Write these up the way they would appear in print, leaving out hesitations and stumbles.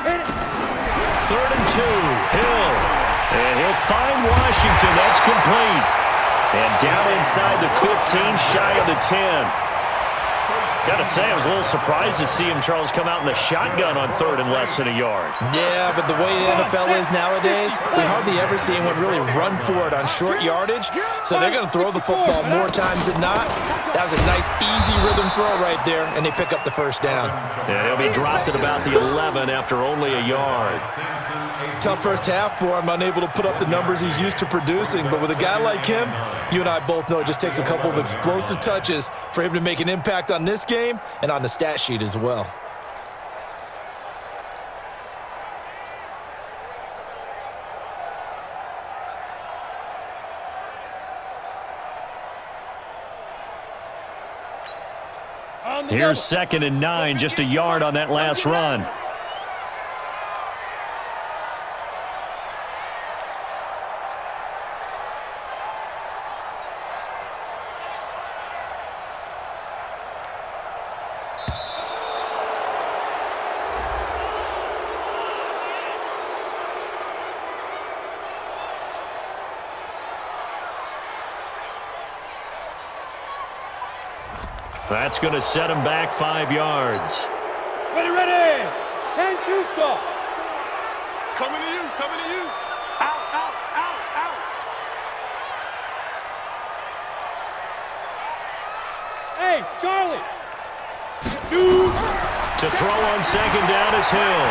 Third and 2. Hill. And he'll find Washington. That's complete. And down inside the 15, shy of the 10. Got to say, I was a little surprised to see him, Charles, come out in the shotgun on third and less than a yard. Yeah, but the way the NFL is nowadays, we hardly ever see anyone really run for it on short yardage. So they're going to throw the football more times than not. That was a nice, easy rhythm throw right there, and they pick up the first down. And he'll be dropped at about the 11 after only a yard. Tough first half for him, unable to put up the numbers he's used to producing. But with a guy like him, you and I both know it just takes a couple of explosive touches for him to make an impact on this game and on the stat sheet as well. Here's 2nd and 9, just a yard on that last run. That's going to set him back 5 yards. Ready, ready. 10-2 stop. Coming to you, coming to you. Out, out, out, out. Hey, Charlie. Shoot. To throw on 2nd down is Hill.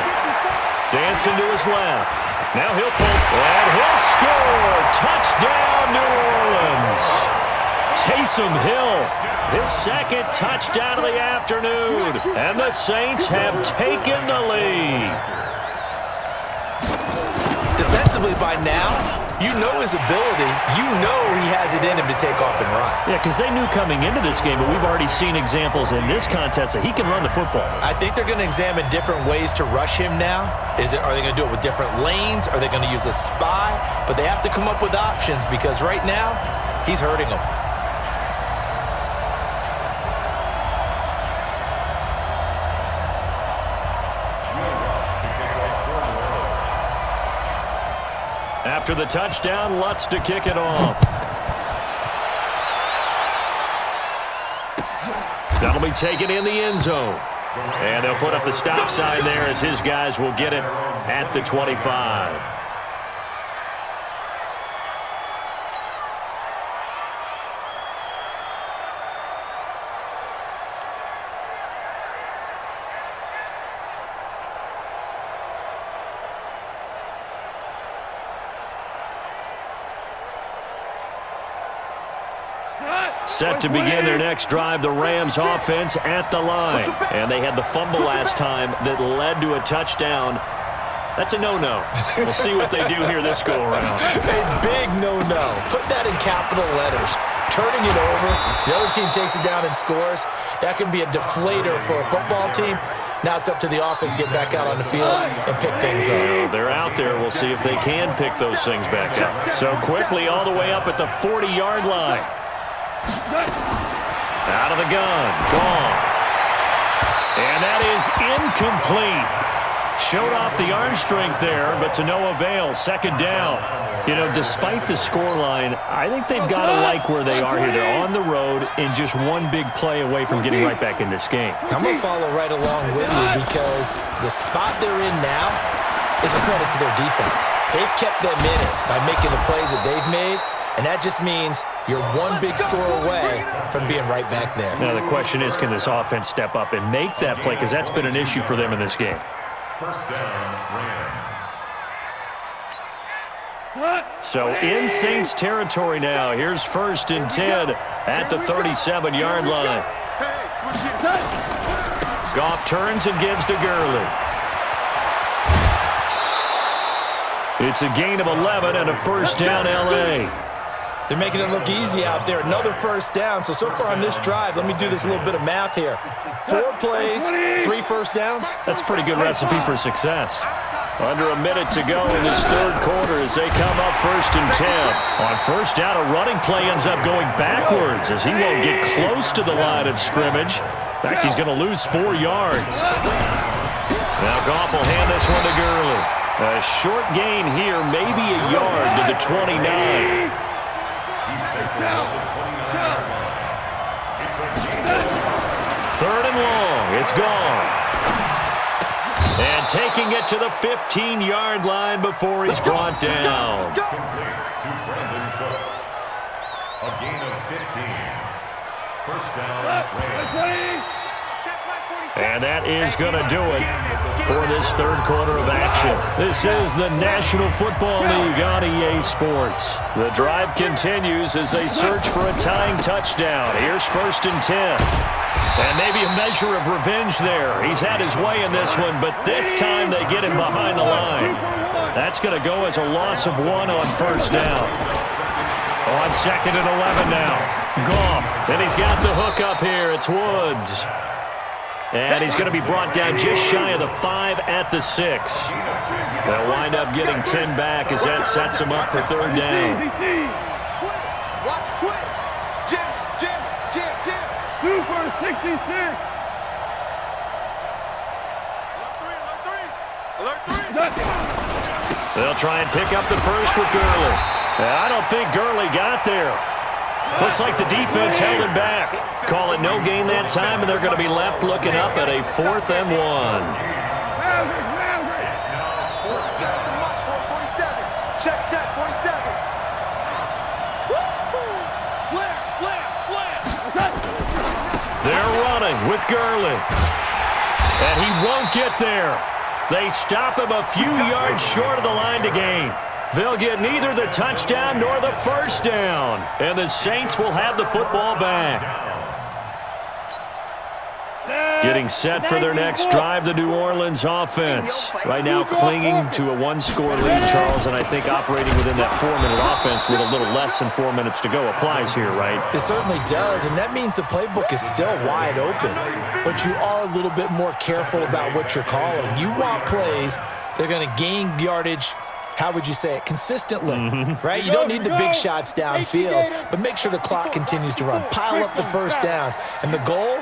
Dancing to his left. Now he'll pull, and he'll score. Touchdown, New Orleans. Taysom Hill. His 2nd touchdown of the afternoon, and the Saints have taken the lead. Defensively by now, you know his ability. You know he has it in him to take off and run. Yeah, because they knew coming into this game, but we've already seen examples in this contest that he can run the football. I think they're going to examine different ways to rush him now. Are they going to do it with different lanes? Are they going to use a spy? But they have to come up with options because right now, he's hurting them. After the touchdown, Lutz to kick it off. That'll be taken in the end zone. And they'll put up the stop sign there as his guys will get it at the 25. Set to begin their next drive, the Rams offense at the line. And they had the fumble last time that led to a touchdown. That's a no-no. We'll see what they do here this go-around. A big no-no. Put that in capital letters. Turning it over, the other team takes it down and scores. That can be a deflator for a football team. Now it's up to the offense to get back out on the field and pick things up. They're out there. We'll see if they can pick those things back up. So quickly all the way up at the 40-yard line. Out of the gun. Goff. And that is incomplete. Showed off the arm strength there, but to no avail. 2nd down. You know, despite the scoreline, I think they've got to like where they are here. They're on the road and just one big play away from getting right back in this game. I'm going to follow right along with you because the spot they're in now is a credit to their defense. They've kept them in it by making the plays that they've made, and that just means you're one big score away from being right back there. Now, the question is, can this offense step up and make that play? Because that's been an issue for them in this game. First down, Rams. So in Saints territory now. Here's 1st and 10 at the 37-yard line. Goff turns and gives to Gurley. It's a gain of 11 and a first down, L.A. They're making it look easy out there. Another first down. So far on this drive, let me do this little bit of math here. 4 plays, 3 first downs. That's a pretty good recipe for success. Under a minute to go in this 3rd quarter as they come up 1st and 10. On 1st down, a running play ends up going backwards as he won't get close to the line of scrimmage. In fact, he's going to lose 4 yards. Now Goff will hand it this one to Gurley. A short gain here, maybe a yard to the 29. Third and long. It's gone. And taking it to the 15-yard line before he's brought down. A gain of 15. First down, Rams. And that is going to do it for this third quarter of action. This is the National Football League on EA Sports. The drive continues as they search for a tying touchdown. Here's 1st and 10. And maybe a measure of revenge there. He's had his way in this one, but this time they get him behind the line. That's going to go as a loss of 1 on 1st down. On 2nd and 11 now. Goff. And he's got the hook up here. It's Woods. And he's going to be brought down just shy of the 5 at the 6. They'll wind up getting 10 back as that sets him up for 3rd down. Watch twins. Jim. 2 for 66. Alert 3. They'll try and pick up the first with Gurley. I don't think Gurley got there. Looks like the defense held him back. Call it no gain that time, and they're going to be left looking up at a 4th and 1. Check, 47. Slam. They're running with Gurley. And he won't get there. They stop him a few yards short of the line to gain. They'll get neither the touchdown nor the 1st down. And the Saints will have the football back. Getting set for their next drive, the New Orleans offense. Right now clinging to a 1-score lead, Charles, and I think operating within that 4-minute offense with a little less than 4 minutes to go applies here, right? It certainly does, and that means the playbook is still wide open. But you are a little bit more careful about what you're calling. You want plays, they're going to gain yardage, how would you say it, consistently, right? You don't need the big shots downfield, but make sure the clock continues to run. Pile up the 1st downs. And the goal,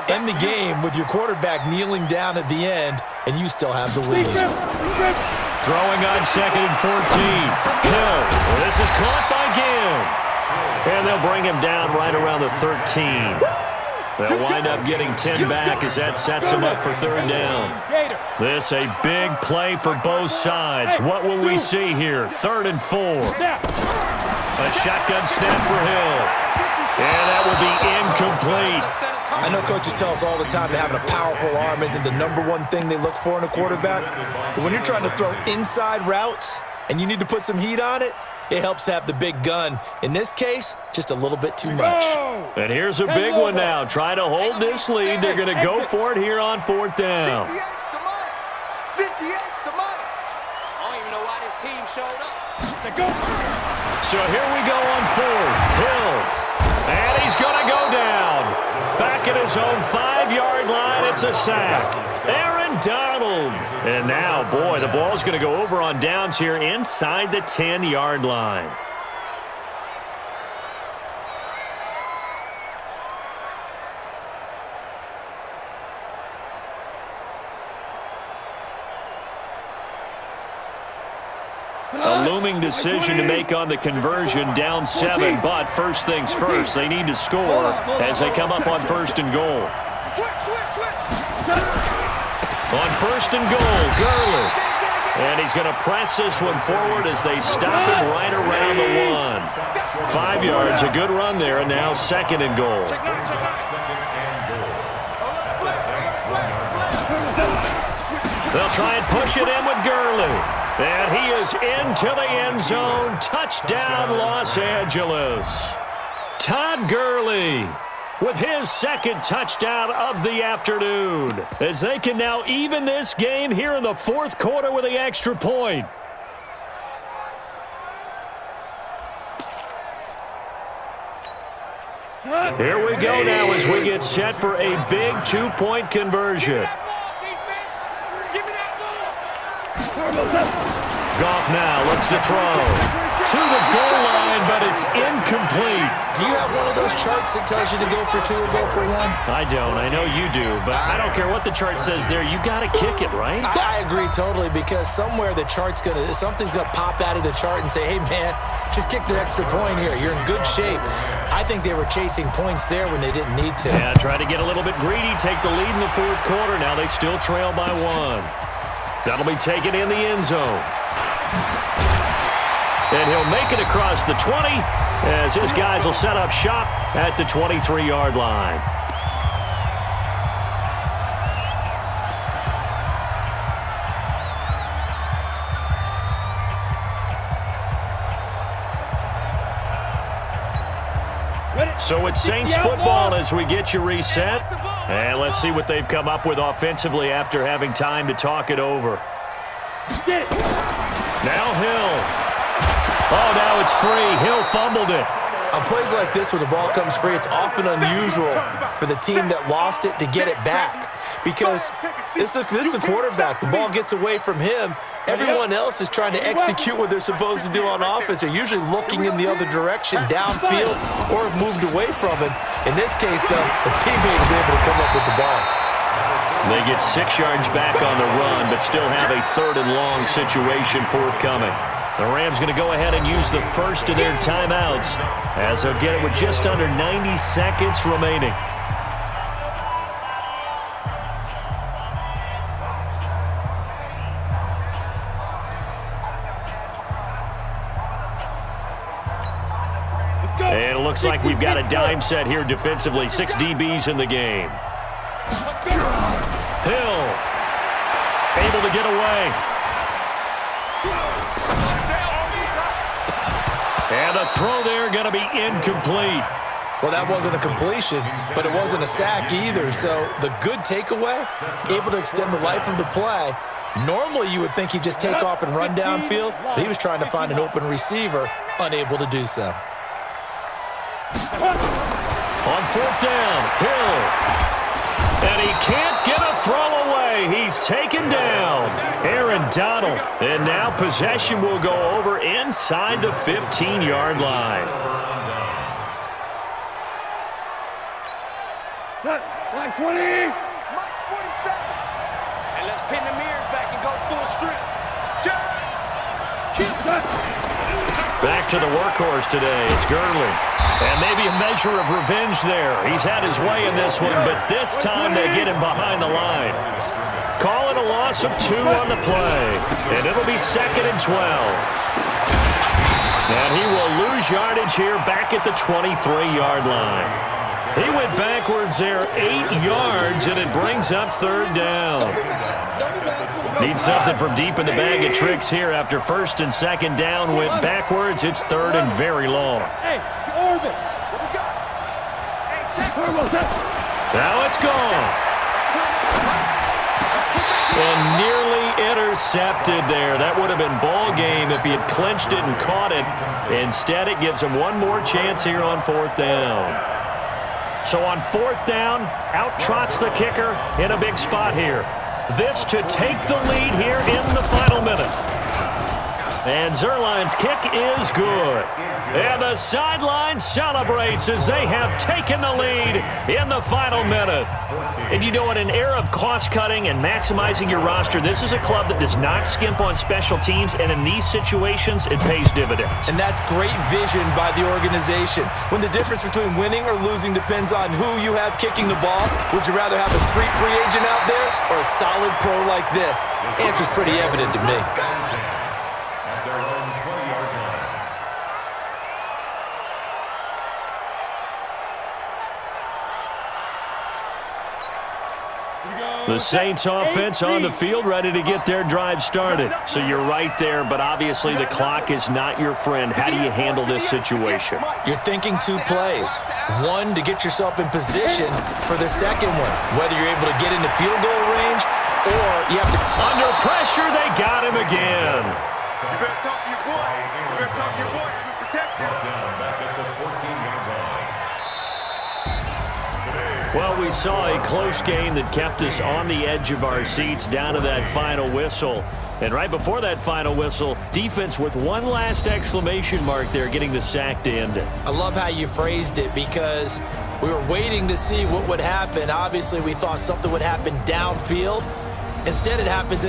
end the game with your quarterback kneeling down at the end, and you still have the lead. Throwing on 2nd and 14. Hill. This is caught by Gill. And they'll bring him down right around the 13. They'll wind up getting 10 back as that sets him up for 3rd down. This a big play for both sides. What will we see here? 3rd and 4. A shotgun snap for Hill. And that will be incomplete. I know coaches tell us all the time that having a powerful arm isn't the #1 thing they look for in a quarterback. But when you're trying to throw inside routes and you need to put some heat on it, it helps have the big gun. In this case, just a little bit too much. And here's a big one now. Trying to hold this lead. They're going to go for it here on 4th down. 58's the money. I don't even know why this team showed up. So here we go on 4th. Hill. And he's going to go down. Back at his own 5-yard line. It's a sack. Aaron Donald. And now, boy, the ball's going to go over on downs here inside the 10-yard line. A looming decision to make on the conversion, down 7, but first things first, they need to score as they come up on 1st and goal. On 1st and goal, Gurley. And he's going to press this one forward as they stop him right around the 1. 5 yards, a good run there, and now 2nd and goal. They'll try and push it in with Gurley. And he is into the end zone. Touchdown, Los Angeles. Todd Gurley with his 2nd touchdown of the afternoon, as they can now even this game here in the 4th quarter with the extra point. Here we go now as we get set for a big 2-point conversion. Goff now looks to throw. To the goal line, but it's incomplete. Do you have one of those charts that tells you to go for 2 or go for 1? I don't. I know you do, but I don't care what the chart says there. You got to kick it, right? I agree totally, because somewhere the chart's something's gonna pop out of the chart and say, hey man, just kick the extra point here. You're in good shape. I think they were chasing points there when they didn't need to. Yeah, try to get a little bit greedy, take the lead in the fourth quarter. Now they still trail by 1. That'll be taken in the end zone. And he'll make it across the 20 as his guys will set up shop at the 23-yard line. So it's Saints football as we get you reset. And let's see what they've come up with offensively after having time to talk it over. Now Hill. Oh, now it's free. Hill fumbled it. On plays like this where the ball comes free, it's often unusual for the team that lost it to get it back, because this is the quarterback. The ball gets away from him. Everyone else is trying to execute what they're supposed to do on offense. They're usually looking in the other direction, downfield, or moved away from him. In this case, though, the teammate is able to come up with the ball. They get 6 yards back on the run, but still have a 3rd and long situation forthcoming. The Rams going to go ahead and use the first of their timeouts as they'll get it with just under 90 seconds remaining. And it looks like we've got a dime set here defensively. 6 DBs in the game. Hill able to get away. And the throw there going to be incomplete. Well, that wasn't a completion, but it wasn't a sack either. So the good takeaway, able to extend the life of the play. Normally you would think he'd just take off and run downfield, but he was trying to find an open receiver, unable to do so. On 4th down, Hill. And he can't get a throw away. He's taken down. Aaron Donald. And now possession will go over inside the 15-yard line. Line 20. And let's pin the mirrors back and go full strip. Back to the workhorse today. It's Gurley. And maybe a measure of revenge there. He's had his way in this one, but this time they get him behind the line. Call it a loss of 2 on the play. And it'll be 2nd and 12. And he will lose yardage here back at the 23-yard line. He went backwards there 8 yards, and it brings up 3rd down. Need something from deep in the bag of tricks here after 1st and 2nd down. Went backwards. It's 3rd and very long. Hey, orbit. Now it's gone. And nearly intercepted there. That would have been ball game if he had clinched it and caught it. Instead, it gives him one more chance here on 4th down. So on 4th down, out trots the kicker in a big spot here. This to take the lead here in the final minute. And Zerline's kick is good. And the sideline celebrates as they have taken the lead in the final minute. And you know, in an era of cost-cutting and maximizing your roster, this is a club that does not skimp on special teams, and in these situations, it pays dividends. And that's great vision by the organization. When the difference between winning or losing depends on who you have kicking the ball, would you rather have a street free agent out there or a solid pro like this? Answer's pretty evident to me. The Saints offense on the field, ready to get their drive started. So you're right there, but obviously the clock is not your friend. How do you handle this situation? You're thinking 2 plays. One, to get yourself in position for the second one, whether you're able to get into field goal range or you have to... Under pressure, they got him again. You better talk to your boy. You better talk to your boy. You protect him. Down back at the 14-yard line. Today, Well, we saw a close game that kept us on the edge of our seats down to that final whistle. And right before that final whistle, defense with one last exclamation mark there, getting the sack to end it. I love how you phrased it because we were waiting to see what would happen. Obviously, we thought something would happen downfield. Instead, it happens